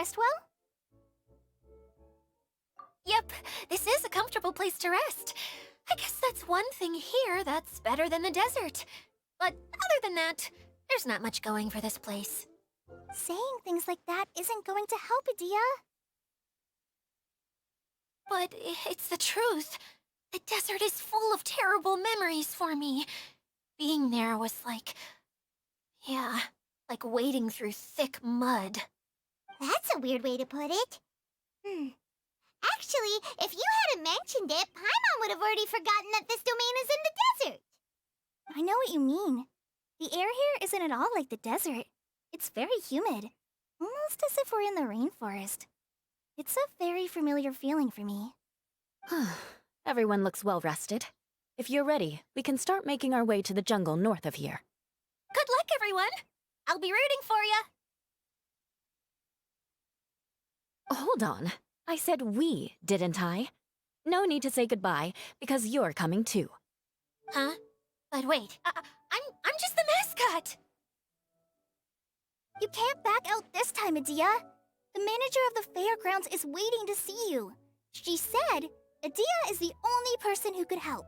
rest well? Yep, this is a comfortable place to rest. I guess that's one thing here that's better than the desert. But other than that, there's not much going for this place. Saying things like that isn't going to help, Adia. But it's the truth. The desert is full of terrible memories for me. Being there was like... yeah, like wading through thick mud. That's a weird way to put it. Actually, if you hadn't mentioned it, Paimon would have already forgotten that this domain is in the desert. I know what you mean. The air here isn't at all like the desert. It's very humid, almost as if we're in the rainforest. It's a very familiar feeling for me. Everyone looks well rested. If you're ready, we can start making our way to the jungle north of here. Good luck, everyone! I'll be rooting for ya! Hold on. I said we, didn't I? No need to say goodbye, because you're coming too. Huh? But wait, I'm just the mascot! You can't back out this time, Adia. The manager of the fairgrounds is waiting to see you. She said Adia is the only person who could help.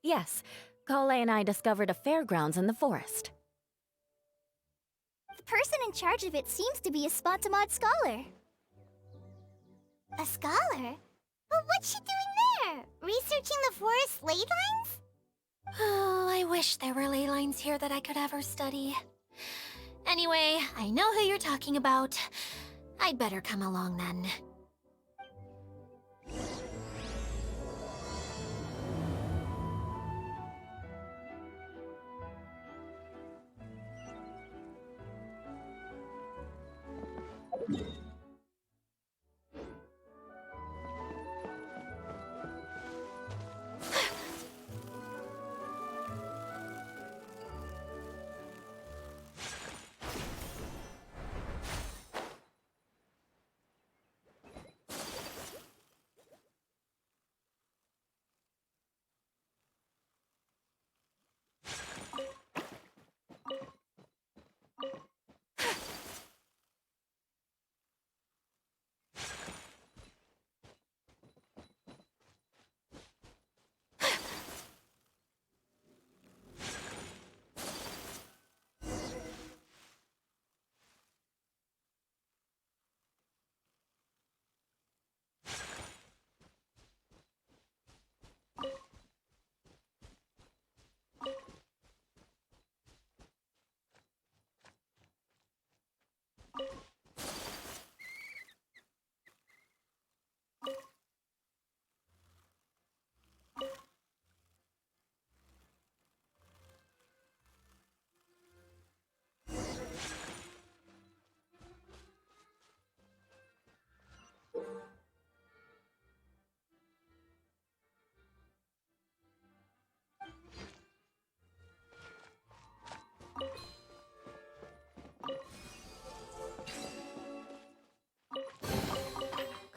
Yes, Klee and I discovered a fairgrounds in the forest. The person in charge of it seems to be a Spontamod scholar. A scholar? But what's she doing there? Researching the forest ley lines? Oh, I wish there were ley lines here that I could ever study. Anyway, I know who you're talking about. I'd better come along then.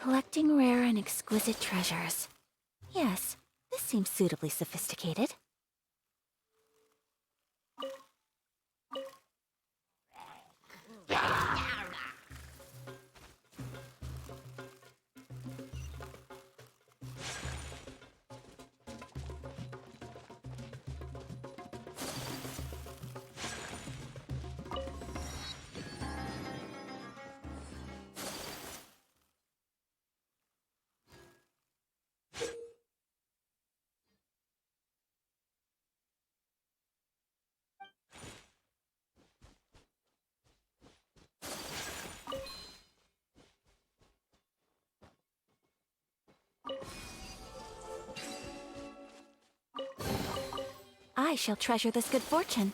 Collecting rare and exquisite treasures. Yes, this seems suitably sophisticated. I shall treasure this good fortune.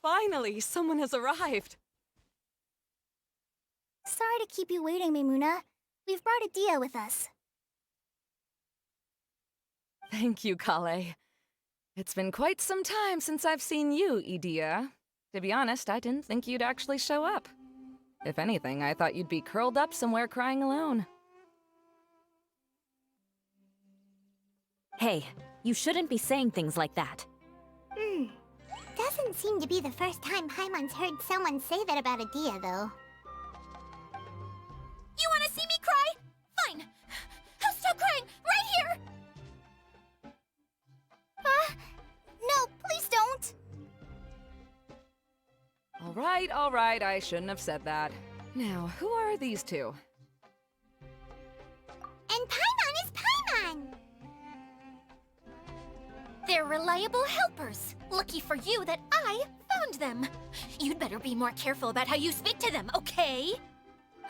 Finally, someone has arrived. Sorry to keep you waiting, Maimuna. We've brought Adia with us. Thank you, Klee. It's been quite some time since I've seen you, Adia. To be honest, I didn't think you'd actually show up. If anything, I thought you'd be curled up somewhere crying alone. Hey, you shouldn't be saying things like that. doesn't seem to be the first time Paimon's heard someone say that about a Dia, though. You wanna see me cry? Fine. I'll stop crying right here! No, please don't! All right, I shouldn't have said that. Now, who are these two? And Paimon is Paimon! They're reliable helpers. Lucky for you that I found them. You'd better be more careful about how you speak to them, okay?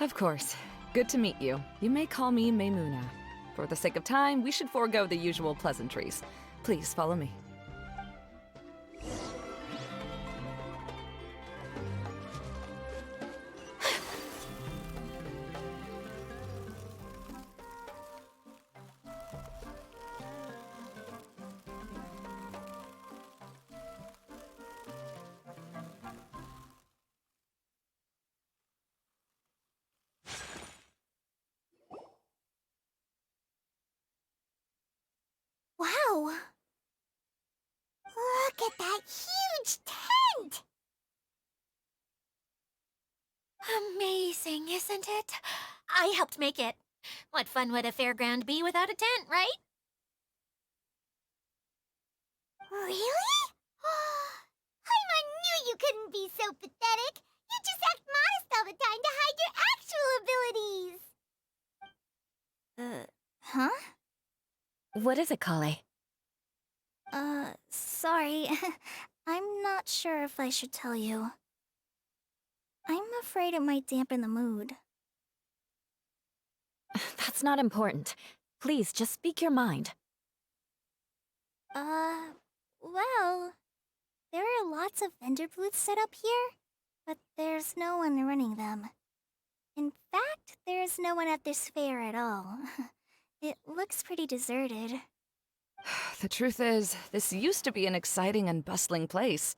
Of course. Good to meet you. You may call me Maimuna. For the sake of time, we should forego the usual pleasantries. Please follow me. Wow! Look at that huge tent! Amazing, isn't it? I helped make it. What fun would a fairground be without a tent, right? Really? Paimon knew you couldn't be so pathetic! You just act modest all the time to hide your actual abilities! Huh? What is it, Klee? Sorry. I'm not sure if I should tell you. I'm afraid it might dampen the mood. That's not important. Please, just speak your mind. Well, there are lots of vendor booths set up here, but there's no one running them. In fact, there's no one at this fair at all. It looks pretty deserted. The truth is, this used to be an exciting and bustling place.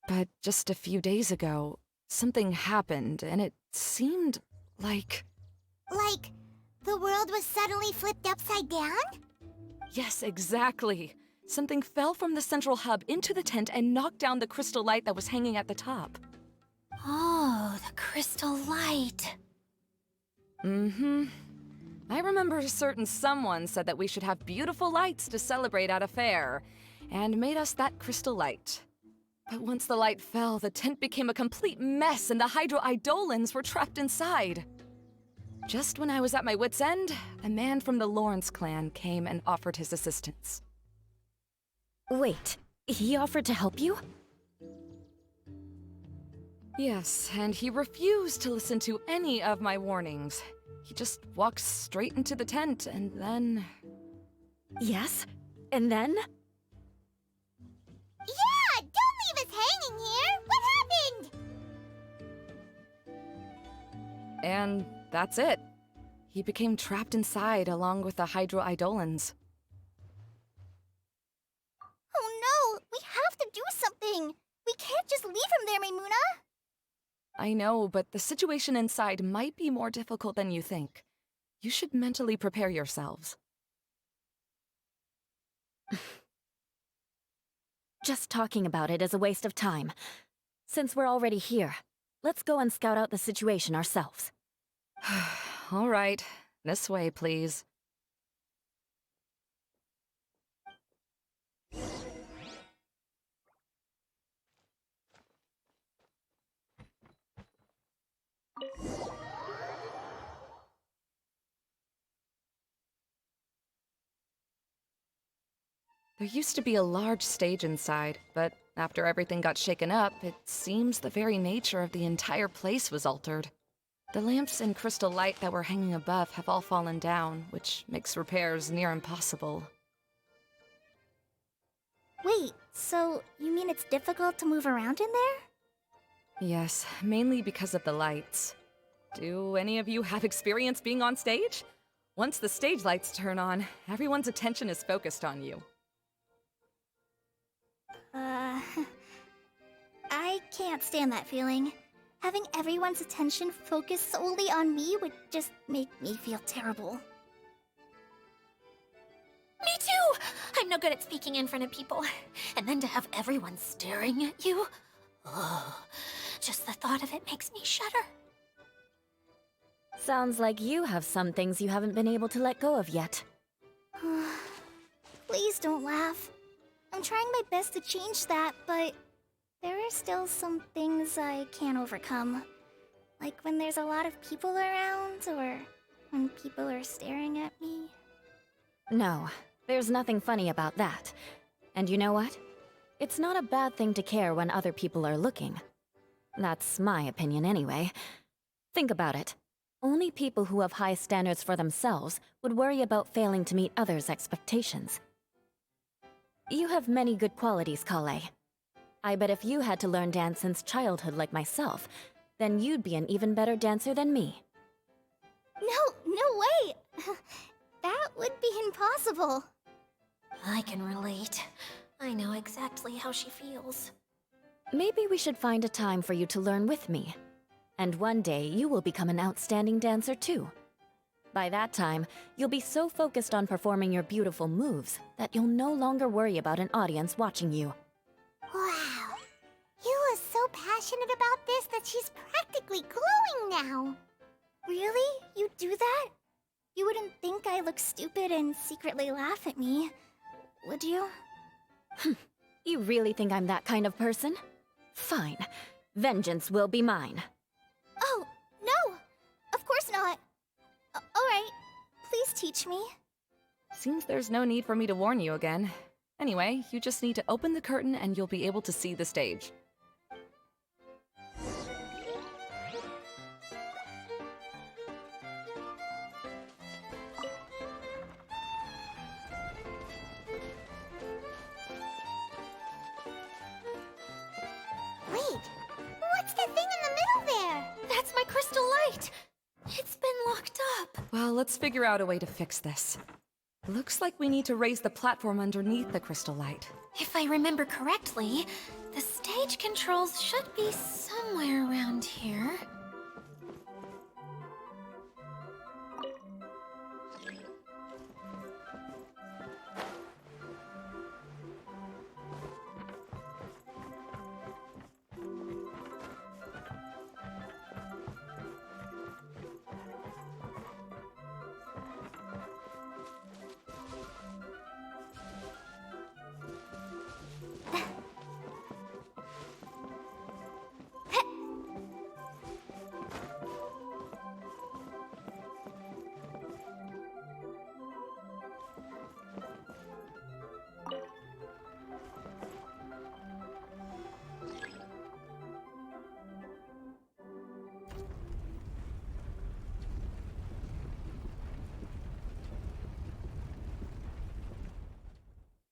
But just a few days ago, something happened, and it seemed like... Like, the world was suddenly flipped upside down? Yes, exactly. Something fell from the central hub into the tent and knocked down the crystal light that was hanging at the top. Oh, the crystal light. Mm-hmm. I remember a certain someone said that we should have beautiful lights to celebrate at a fair, and made us that crystal light. But once the light fell, the tent became a complete mess and the Hydro-Eidolons were trapped inside. Just when I was at my wit's end, a man from the Lawrence clan came and offered his assistance. Wait, he offered to help you? Yes, and he refused to listen to any of my warnings. He just walked straight into the tent, and then... Yes? And then? Yeah! Don't leave us hanging here! What happened? And that's it. He became trapped inside along with the Hydro-Eidolons. Oh no! We have to do something! We can't just leave him there, Maimuna! I know, but the situation inside might be more difficult than you think. You should mentally prepare yourselves. Just talking about it is a waste of time. Since we're already here, let's go and scout out the situation ourselves. All right. This way, please. There used to be a large stage inside, but after everything got shaken up, it seems the very nature of the entire place was altered. The lamps and crystal light that were hanging above have all fallen down, which makes repairs near impossible. Wait, so you mean it's difficult to move around in there? Yes, mainly because of the lights. Do any of you have experience being on stage? Once the stage lights turn on, everyone's attention is focused on you. I can't stand that feeling. Having everyone's attention focused solely on me would just make me feel terrible. Me too! I'm no good at speaking in front of people. And then to have everyone staring at you. Oh, just the thought of it makes me shudder. Sounds like you have some things you haven't been able to let go of yet. Please don't laugh. I'm trying my best to change that, but there are still some things I can't overcome. Like when there's a lot of people around, or when people are staring at me. No, there's nothing funny about that. And you know what? It's not a bad thing to care when other people are looking. That's my opinion anyway. Think about it. Only people who have high standards for themselves would worry about failing to meet others' expectations. You have many good qualities, Klee. I bet if you had to learn dance since childhood like myself, then you'd be an even better dancer than me. No way! That would be impossible. I can relate. I know exactly how she feels. Maybe we should find a time for you to learn with me. And one day, you will become an outstanding dancer too. By that time, you'll be so focused on performing your beautiful moves that you'll no longer worry about an audience watching you. Wow. You are so passionate about this that she's practically glowing now. Really? You do that? You wouldn't think I look stupid and secretly laugh at me, would you? You really think I'm that kind of person? Fine. Vengeance will be mine. Oh, no! Of course not. Alright, please teach me. Seems there's no need for me to warn you again. Anyway, you just need to open the curtain and you'll be able to see the stage. Wait, what's the thing in the middle there? That's my crystal light! It's been locked up. Well, let's figure out a way to fix this. Looks like we need to raise the platform underneath the crystal light. If I remember correctly, the stage controls should be somewhere around here.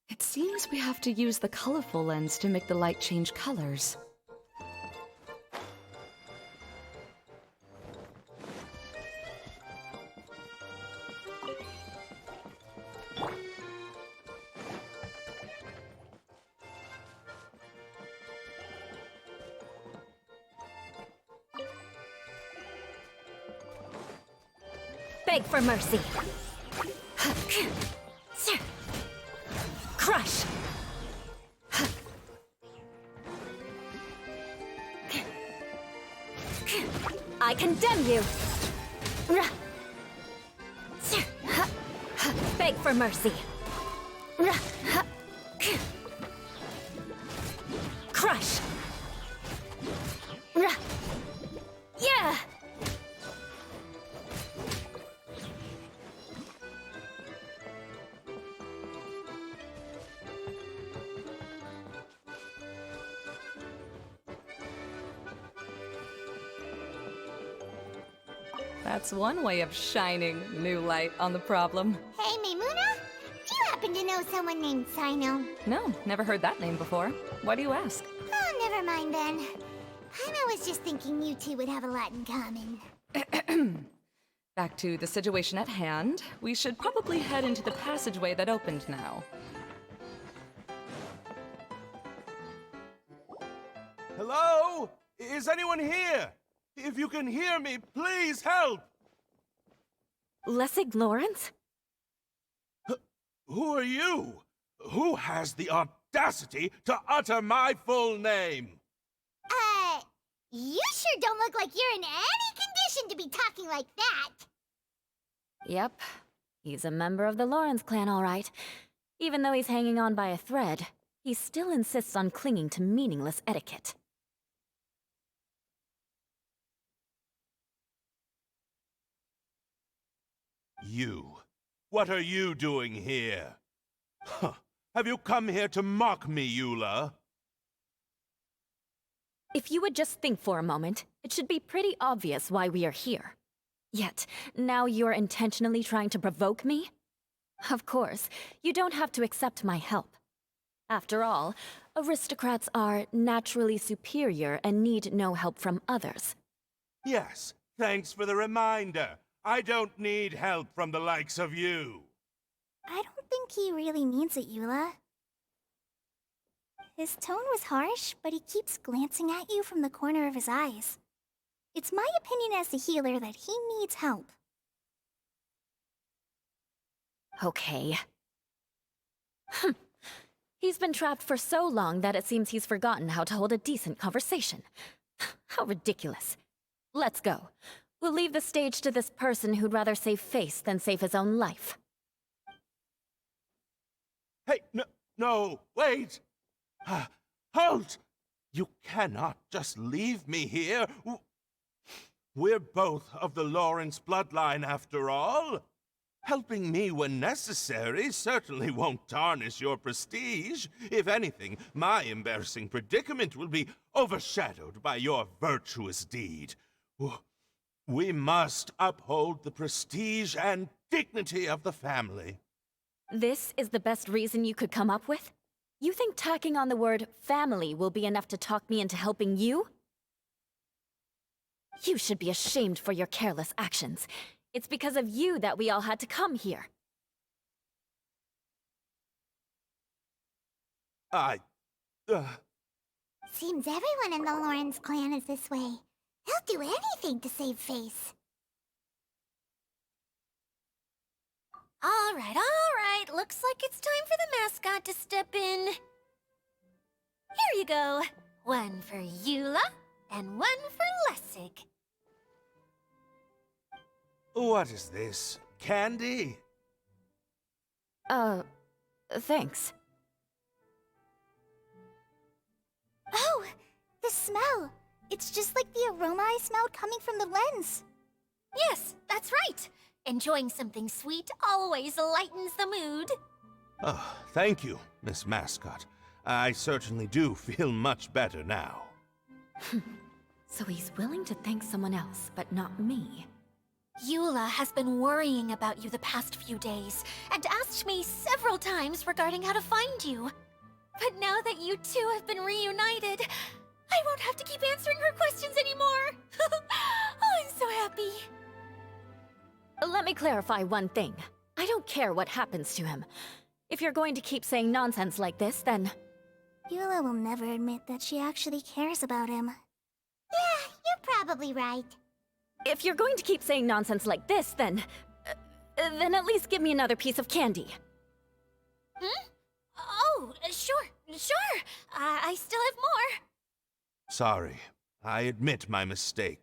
It seems we have to use the colorful lens to make the light change colors. Beg for mercy. Crush! I condemn you! Beg for mercy. Crush! Yeah! That's one way of shining new light on the problem. Hey, Maimuna? Do you happen to know someone named Sino? No, never heard that name before. Why do you ask? Oh, never mind then. I was just thinking you two would have a lot in common. Back to the situation at hand. We should probably head into the passageway that opened now. Hello? Is anyone here? If you can hear me, please help! Lessig Lawrence? Who are you? Who has the audacity to utter my full name? You sure don't look like you're in any condition to be talking like that. Yep, he's a member of the Lawrence clan, all right. Even though he's hanging on by a thread, he still insists on clinging to meaningless etiquette. You. What are you doing here? Huh. Have you come here to mock me, Eula? If you would just think for a moment, it should be pretty obvious why we are here. Yet, now you're intentionally trying to provoke me? Of course, you don't have to accept my help. After all, aristocrats are naturally superior and need no help from others. Yes, thanks for the reminder. I don't need help from the likes of you. I don't think he really means it, Eula. His tone was harsh, but he keeps glancing at you from the corner of his eyes. It's my opinion as the healer that he needs help. Okay. He's been trapped for so long that it seems he's forgotten how to hold a decent conversation. How ridiculous. Let's go. We'll leave the stage to this person who'd rather save face than save his own life. Hey, no, wait! Halt! You cannot just leave me here. We're both of the Lawrence bloodline, after all. Helping me when necessary certainly won't tarnish your prestige. If anything, my embarrassing predicament will be overshadowed by your virtuous deed. We must uphold the prestige and dignity of the family. This is the best reason you could come up with? You think tacking on the word family will be enough to talk me into helping you? You should be ashamed for your careless actions. It's because of you that we all had to come here. Seems everyone in the Lawrence clan is this way. They'll do anything to save face. All right. Looks like it's time for the mascot to step in. Here you go. One for Eula, and one for Lessig. What is this? Candy? Thanks. Oh, the smell. It's just like the aroma I smelled coming from the lens. Yes, that's right. Enjoying something sweet always lightens the mood. Oh, thank you, Miss Mascot. I certainly do feel much better now. So he's willing to thank someone else, but not me. Eula has been worrying about you the past few days, and asked me several times regarding how to find you. But now that you two have been reunited, I won't have to keep answering her questions anymore. Oh, I'm so happy. Let me clarify one thing. I don't care what happens to him. If you're going to keep saying nonsense like this, then... Eula will never admit that she actually cares about him. Yeah, you're probably right. If you're going to keep saying nonsense like this, then at least give me another piece of candy. Oh, sure. I still have more. Sorry, I admit my mistake.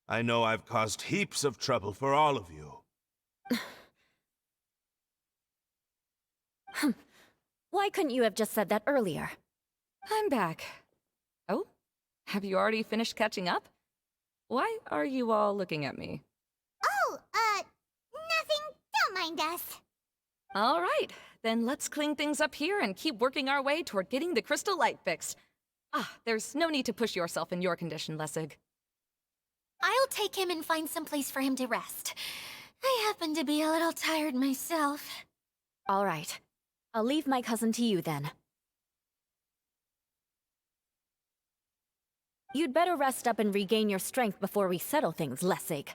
I know I've caused heaps of trouble for all of you. Why couldn't you have just said that earlier? I'm back. Oh, have you already finished catching up? Why are you all looking at me? Oh, nothing. Don't mind us. All right, then let's clean things up here and keep working our way toward getting the crystal light fixed. There's no need to push yourself in your condition, Lessig. I'll take him and find some place for him to rest. I happen to be a little tired myself. All right. I'll leave my cousin to you then. You'd better rest up and regain your strength before we settle things, Lessig.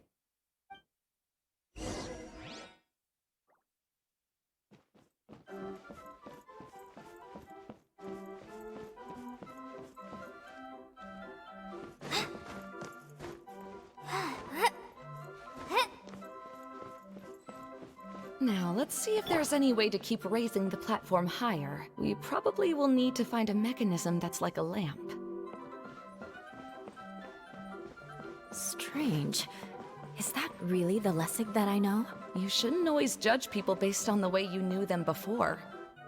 Now, let's see if there's any way to keep raising the platform higher. We probably will need to find a mechanism that's like a lamp. Strange. Is that really the Lessig that I know? You shouldn't always judge people based on the way you knew them before.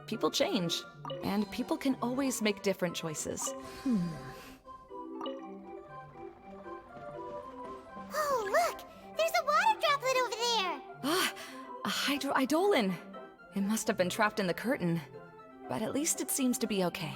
People change, and people can always make different choices. Oh, look! There's a water droplet over there! Ah, a hydroidolin. It must have been trapped in the curtain, but at least it seems to be okay.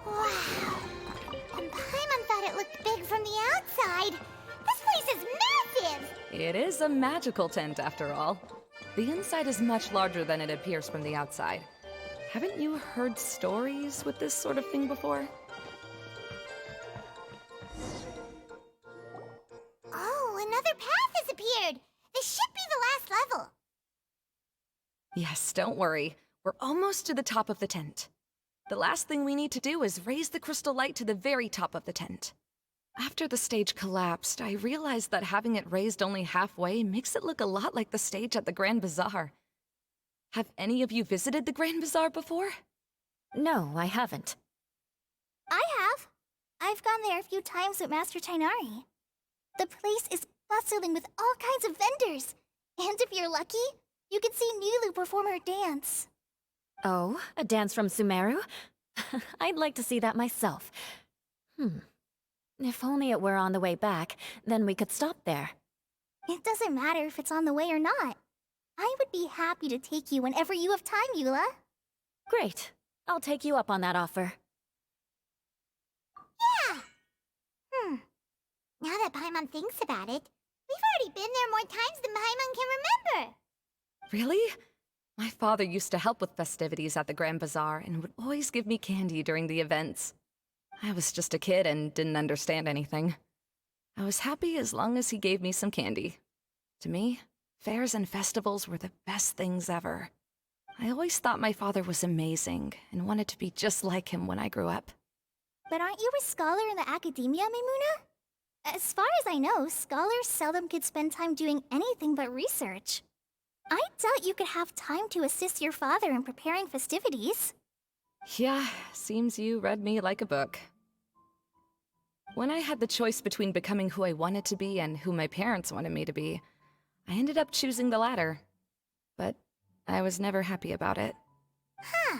Wow! And Paimon thought it looked big from the outside! This place is massive! It is a magical tent, after all. The inside is much larger than it appears from the outside. Haven't you heard stories with this sort of thing before? Oh, another path has appeared! This should be the last level! Yes, don't worry. We're almost to the top of the tent. The last thing we need to do is raise the crystal light to the very top of the tent. After the stage collapsed, I realized that having it raised only halfway makes it look a lot like the stage at the Grand Bazaar. Have any of you visited the Grand Bazaar before? No, I haven't. I have. I've gone there a few times with Master Tainari. The place is bustling with all kinds of vendors. And if you're lucky, you can see Nilu perform her dance. Oh, a dance from Sumeru? I'd like to see that myself. If only it were on the way back, then we could stop there. It doesn't matter if it's on the way or not. I would be happy to take you whenever you have time, Eula. Great. I'll take you up on that offer. Yeah! Now that Paimon thinks about it, we've already been there more times than Paimon can remember. Really? My father used to help with festivities at the Grand Bazaar and would always give me candy during the events. I was just a kid and didn't understand anything. I was happy as long as he gave me some candy. To me, fairs and festivals were the best things ever. I always thought my father was amazing and wanted to be just like him when I grew up. But aren't you a scholar in the academia, Maimuna? As far as I know, scholars seldom could spend time doing anything but research. I doubt you could have time to assist your father in preparing festivities. Yeah, seems you read me like a book. When I had the choice between becoming who I wanted to be and who my parents wanted me to be, I ended up choosing the latter. But I was never happy about it. Huh.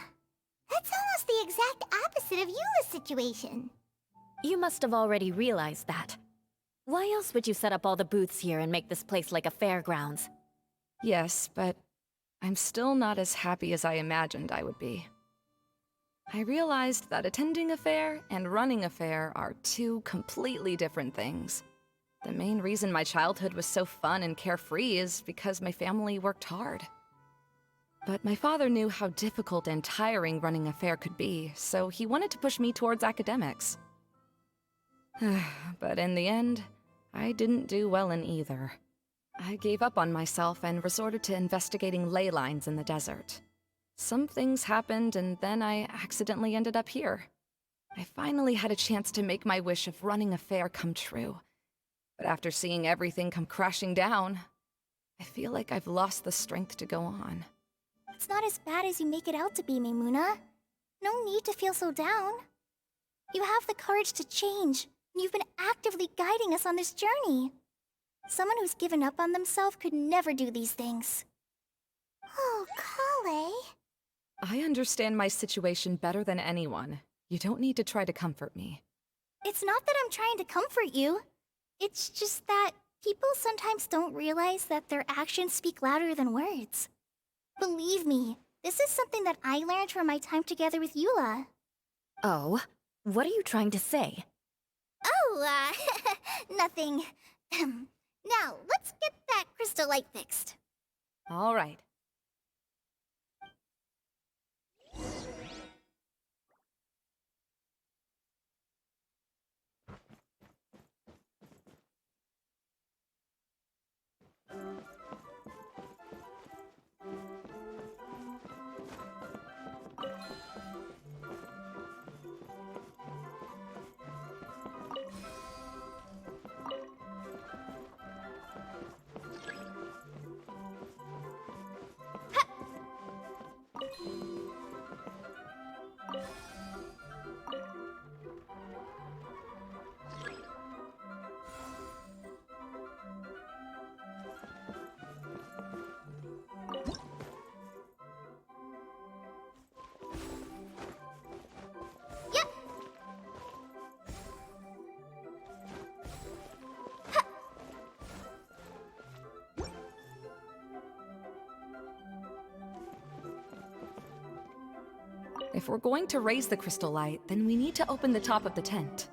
That's almost the exact opposite of Eula's situation. You must have already realized that. Why else would you set up all the booths here and make this place like a fairgrounds? Yes, but I'm still not as happy as I imagined I would be. I realized that attending a fair and running a fair are two completely different things. The main reason my childhood was so fun and carefree is because my family worked hard. But my father knew how difficult and tiring running a fair could be, so he wanted to push me towards academics. But in the end, I didn't do well in either. I gave up on myself and resorted to investigating ley lines in the desert. Some things happened, and then I accidentally ended up here. I finally had a chance to make my wish of running a fair come true. But after seeing everything come crashing down, I feel like I've lost the strength to go on. It's not as bad as you make it out to be, Maimuna. No need to feel so down. You have the courage to change, and you've been actively guiding us on this journey. Someone who's given up on themselves could never do these things. Oh, Klee. I understand my situation better than anyone. You don't need to try to comfort me. It's not that I'm trying to comfort you. It's just that people sometimes don't realize that their actions speak louder than words. Believe me, this is something that I learned from my time together with Eula. Oh? What are you trying to say? Oh, nothing. Now, let's get that crystal light fixed. All right. Yep. If we're going to raise the crystal light, then we need to open the top of the tent.